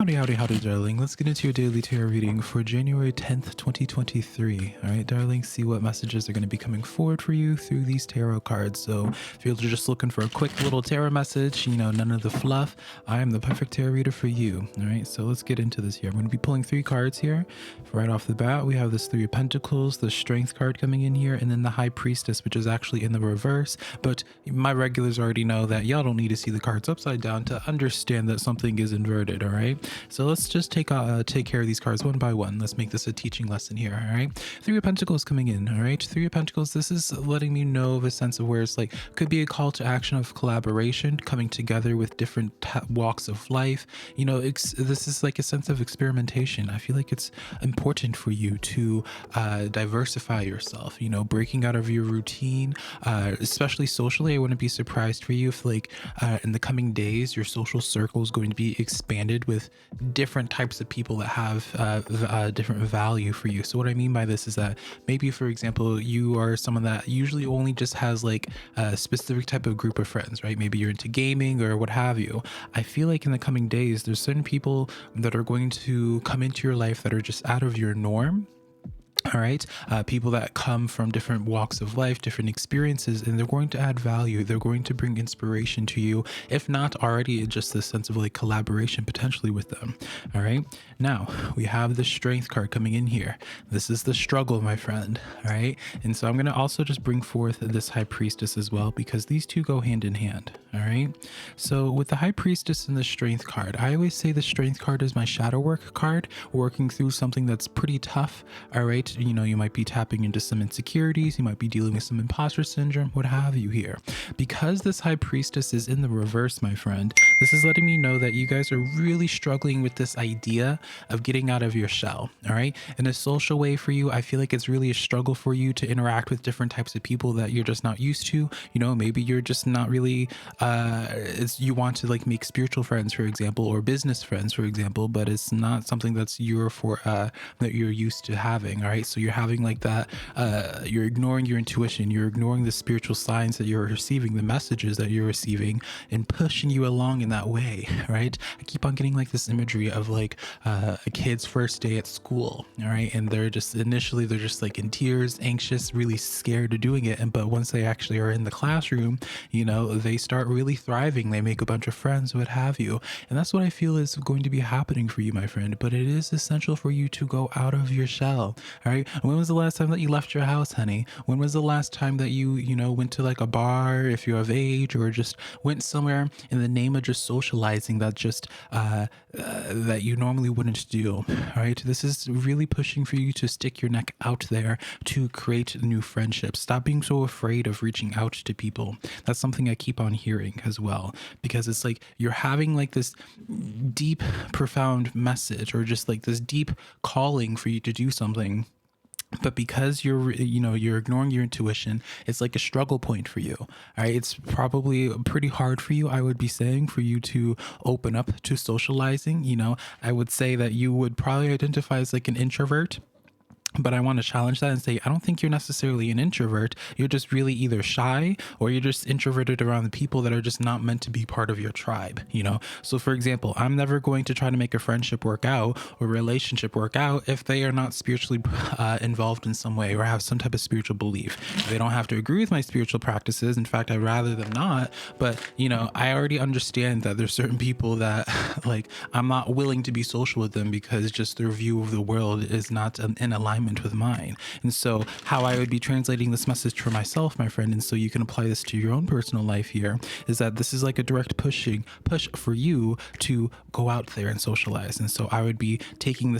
Howdy, darling. Let's get into your daily tarot reading for January 10th, 2023. All right, darling, see what messages are going to be coming forward for you through these tarot cards. So if you're just looking for a quick little tarot message, none of the fluff, I am the perfect tarot reader for you. All right, so let's get into this here. I'm going to be pulling three cards here. Right off the bat, we have this Three of Pentacles, the Strength card coming in here, and then the High Priestess, which is actually in the reverse. But my regulars already know that y'all don't need to see the cards upside down to understand that something is inverted, all right? So let's just take care of these cards one by one. Let's make this a teaching lesson here, all right? Three of Pentacles coming in, all right? Three of Pentacles, this is letting me know of a sense of where it's like, could be a call to action of collaboration, coming together with different walks of life. This is like a sense of experimentation. I feel like it's important for you to diversify yourself, breaking out of your routine, especially socially. I wouldn't be surprised for you if in the coming days, your social circle is going to be expanded with different types of people that have different value for you. So what I mean by this is that maybe, for example, you are someone that usually only just has like a specific type of group of friends, right? Maybe you're into gaming or what have you. I feel like in the coming days, there's certain people that are going to come into your life that are just out of your norm. All right. People that come from different walks of life, different experiences, and they're going to add value. They're going to bring inspiration to you, if not already just this sense of like collaboration potentially with them. All right. Now we have the Strength card coming in here. This is the struggle, my friend. All right. And so I'm going to also just bring forth this High Priestess as well, because these two go hand in hand. All right. So with the High Priestess and the Strength card, I always say the Strength card is my shadow work card, working through something that's pretty tough. All right. You might be tapping into some insecurities, you might be dealing with some imposter syndrome, what have you here. Because this High Priestess is in the reverse, my friend, this is letting me know that you guys are really struggling with this idea of getting out of your shell. All right. In a social way for you, I feel like it's really a struggle for you to interact with different types of people that you're just not used to. Maybe you're just not really you want to like make spiritual friends, for example, or business friends, for example, but it's not something that's that you're used to having. All right. So you're having like that, you're ignoring your intuition, you're ignoring the spiritual signs that you're receiving, the messages that you're receiving, and pushing you along in that way, right? I keep on getting like this imagery of like a kid's first day at school, all right? And they're just like in tears, anxious, really scared of doing it. But once they actually are in the classroom, they start really thriving. They make a bunch of friends, what have you. And that's what I feel is going to be happening for you, my friend. But it is essential for you to go out of your shell, all right? When was the last time that you left your house, honey? When was the last time that you went to like a bar, if you're of age, or just went somewhere in the name of just socializing that you normally wouldn't do? All right. This is really pushing for you to stick your neck out there to create new friendships. Stop being so afraid of reaching out to people. That's something I keep on hearing as well, because it's like you're having like this deep, profound message, or just like this deep calling for you to do something. But because you're ignoring your intuition, it's like a struggle point for you. All right. It's probably pretty hard for you, I would be saying, for you to open up to socializing. I would say that you would probably identify as like an introvert. But I want to challenge that and say, I don't think you're necessarily an introvert. You're just really either shy, or you're just introverted around the people that are just not meant to be part of your tribe, So for example, I'm never going to try to make a friendship work out or relationship work out if they are not spiritually involved in some way or have some type of spiritual belief. They don't have to agree with my spiritual practices. In fact, I'd rather them not. But, I already understand that there's certain people that like I'm not willing to be social with them because just their view of the world is not in alignment with mine. And so how I would be translating this message for myself, my friend, and so you can apply this to your own personal life here, is that this is like a direct push for you to go out there and socialize. And so I would be taking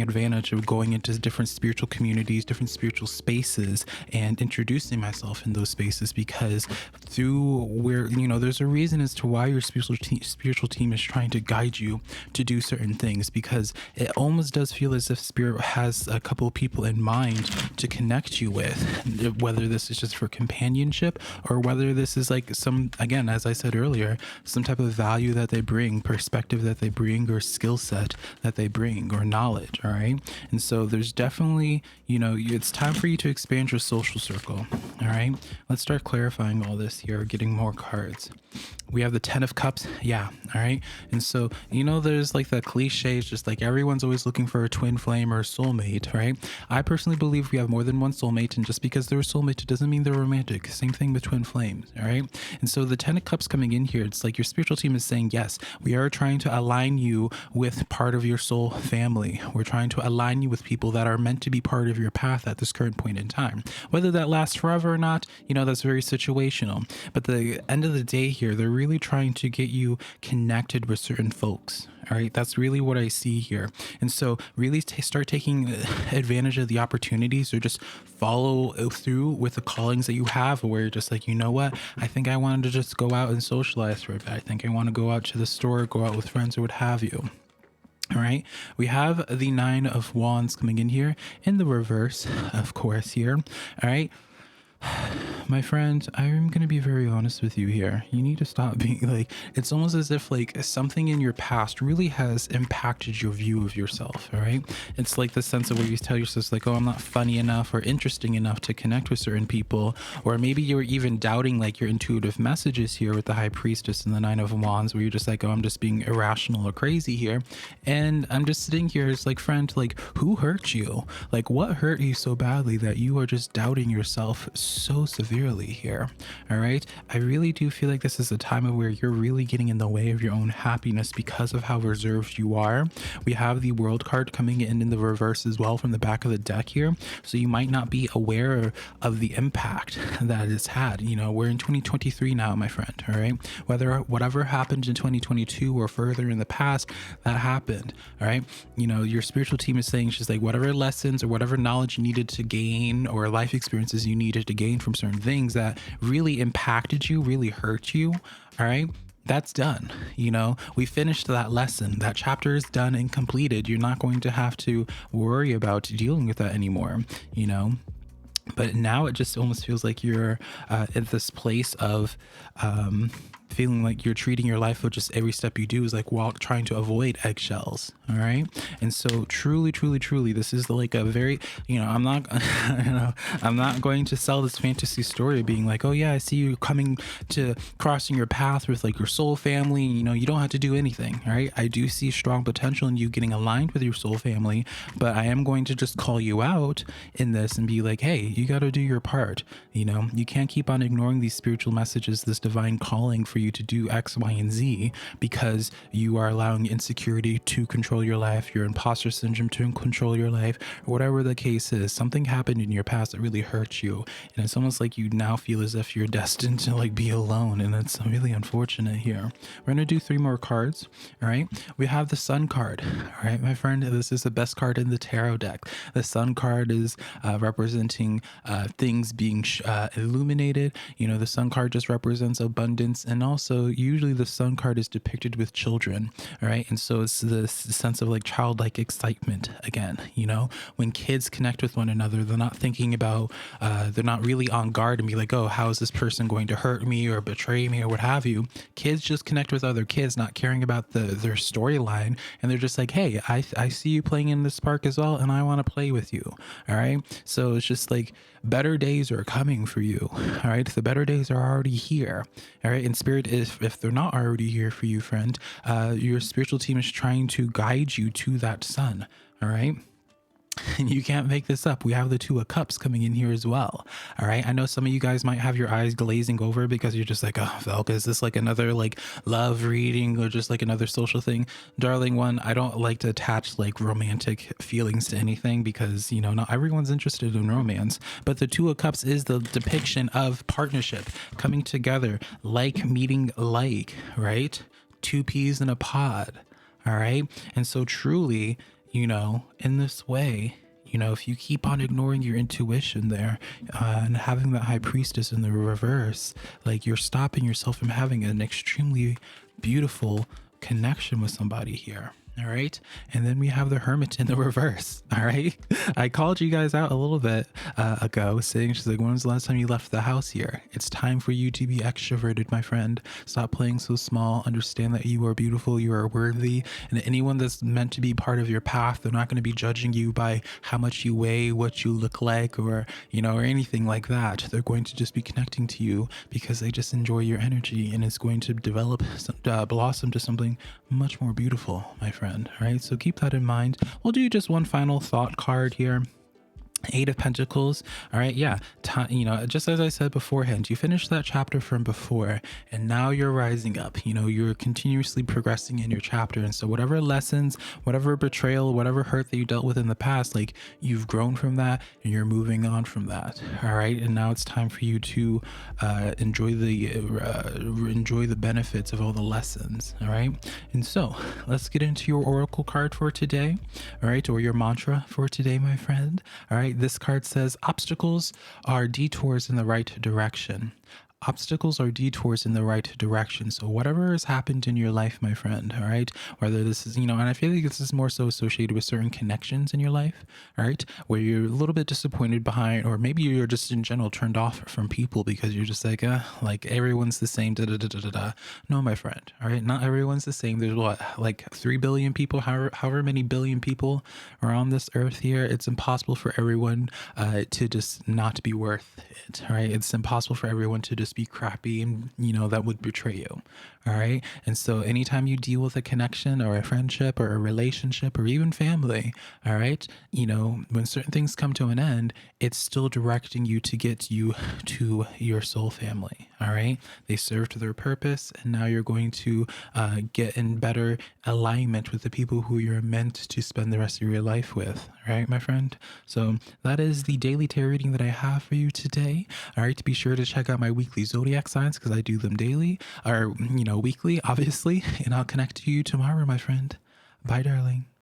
advantage of going into different spiritual communities, different spiritual spaces, and introducing myself in those spaces, because through where, there's a reason as to why your spiritual team is trying to guide you to do certain things, because it almost does feel as if spirit has a couple people in mind to connect you with, whether this is just for companionship or whether this is like some, again, as I said earlier, some type of value that they bring, perspective that they bring, or skill set that they bring, or knowledge. All right. And so there's definitely, it's time for you to expand your social circle. All right. Let's start clarifying all this here, getting more cards. We have the 10 of cups. Yeah. All right. And so, there's like the cliches, just like everyone's always looking for a twin flame or a soulmate, right? I personally believe we have more than one soulmate. And just because they're a soulmate, it doesn't mean they're romantic. Same thing with twin flames. All right. And so the 10 of cups coming in here, it's like your spiritual team is saying, yes, we are trying to align you with part of your soul family. We're trying to align you with people that are meant to be part of your path at this current point in time. Whether that lasts forever or not, that's very situational. But the end of the day here, they're really trying to get you connected with certain folks. All right, that's really what I see here. And so really start taking advantage of the opportunities, or just follow through with the callings that you have, where you're just like, you know what, I think I wanted to just go out and socialize for a bit. I think I want to go out to the store, go out with friends, or what have you. All right, we have the 9 of Wands coming in here in the reverse, of course, here. All right. My friend, I'm going to be very honest with you here. You need to stop being like, it's almost as if like something in your past really has impacted your view of yourself. All right. It's like the sense of where you tell yourself like, oh, I'm not funny enough or interesting enough to connect with certain people. Or maybe you're even doubting like your intuitive messages here with the High Priestess and the 9 of Wands, where you're just like, oh, I'm just being irrational or crazy here. And I'm just sitting here. It's like, friend, like who hurt you? Like what hurt you so badly that you are just doubting yourself so severely here? All right, I really do feel like this is a time of where you're really getting in the way of your own happiness because of how reserved you are. We have the World card coming in the reverse as well from the back of the deck here, so you might not be aware of the impact that it's had. We're in 2023 now, my friend. All right, whatever happened in 2022 or further in the past, that happened. All right, your spiritual team is saying, she's like, whatever lessons or whatever knowledge you needed to gain or life experiences you needed to gain from certain things that really impacted you, really hurt you, all right, that's done. We finished that lesson. That chapter is done and completed. You're not going to have to worry about dealing with that anymore, but now it just almost feels like you're at this place of feeling like you're treating your life with just every step you do is like trying to avoid eggshells. All right. And so truly, this is like a very, I'm not, I'm not going to sell this fantasy story being like, oh yeah, I see you crossing your path with like your soul family. You don't have to do anything. All right. I do see strong potential in you getting aligned with your soul family, but I am going to just call you out in this and be like, hey, you got to do your part. You can't keep on ignoring these spiritual messages, this divine calling for you to do X, Y, and Z, because you are allowing insecurity to control your life, your imposter syndrome to control your life, or whatever the case is. Something happened in your past that really hurt you, and it's almost like you now feel as if you're destined to like be alone, and it's really unfortunate here. We're gonna do 3 more cards. All right, we have the Sun card. All right, my friend, this is the best card in the tarot deck. The Sun card is representing things being illuminated. The Sun card just represents abundance, and also usually the Sun card is depicted with children. All right, and so it's the sense of like childlike excitement again. When kids connect with one another, they're not thinking about they're not really on guard and be like, oh, how is this person going to hurt me or betray me or what have you. Kids just connect with other kids, not caring about their storyline, and they're just like, hey, I see you playing in this park as well, and I want to play with you. All right, so it's just like better days are coming for you. All right, the better days are already here. All right, and spirit, if they're not already here for you, friend, your spiritual team is trying to guide you to that sun. All right, and you can't make this up. We have the 2 of Cups coming in here as well. All right, I know some of you guys might have your eyes glazing over because you're just like, oh, Velca, is this like another like love reading or just like another social thing? Darling one, I don't like to attach like romantic feelings to anything because not everyone's interested in romance, but the 2 of Cups is the depiction of partnership, coming together, like meeting like, right? 2 peas in a pod. All right, and so truly, in this way, if you keep on ignoring your intuition there and having that High Priestess in the reverse, like you're stopping yourself from having an extremely beautiful connection with somebody here. All right. And then we have the Hermit in the reverse. All right. I called you guys out a little bit ago, saying, she's like, when was the last time you left the house here? It's time for you to be extroverted, my friend. Stop playing so small. Understand that you are beautiful. You are worthy. And anyone that's meant to be part of your path, they're not going to be judging you by how much you weigh, what you look like, or, or anything like that. They're going to just be connecting to you because they just enjoy your energy, and it's going to develop, blossom to something much more beautiful, my friend. All right, so keep that in mind. We'll do just one final thought card here. Eight of Pentacles. All right, yeah. Just as I said beforehand, you finished that chapter from before, and now you're rising up. You're continuously progressing in your chapter, and so whatever lessons, whatever betrayal, whatever hurt that you dealt with in the past, like, you've grown from that, and you're moving on from that. All right, and now it's time for you to enjoy the benefits of all the lessons. All right, and so let's get into your oracle card for today. All right, or your mantra for today, my friend. All right. This card says obstacles are detours in the right direction. Obstacles are detours in the right direction. So whatever has happened in your life, my friend, all right, whether this is, and I feel like this is more so associated with certain connections in your life, all right, where you're a little bit disappointed behind, or maybe you're just in general turned off from people because you're just like everyone's the same, da da da da da da. No, my friend, all right, not everyone's the same. There's like 3 billion people, however many billion people are on this earth here. It's impossible for everyone to just not be worth it, all right? It's impossible for everyone to just be crappy, and that would betray you. All right, and so anytime you deal with a connection or a friendship or a relationship or even family, all right, when certain things come to an end, it's still directing you to get you to your soul family. All right, they served their purpose, and now you're going to get in better alignment with the people who you're meant to spend the rest of your life with. All right, my friend. So that is the daily tarot reading that I have for you today. All right, be sure to check out my weekly zodiac signs because I do them daily, or weekly, obviously, and I'll connect to you tomorrow, my friend. Bye, darling.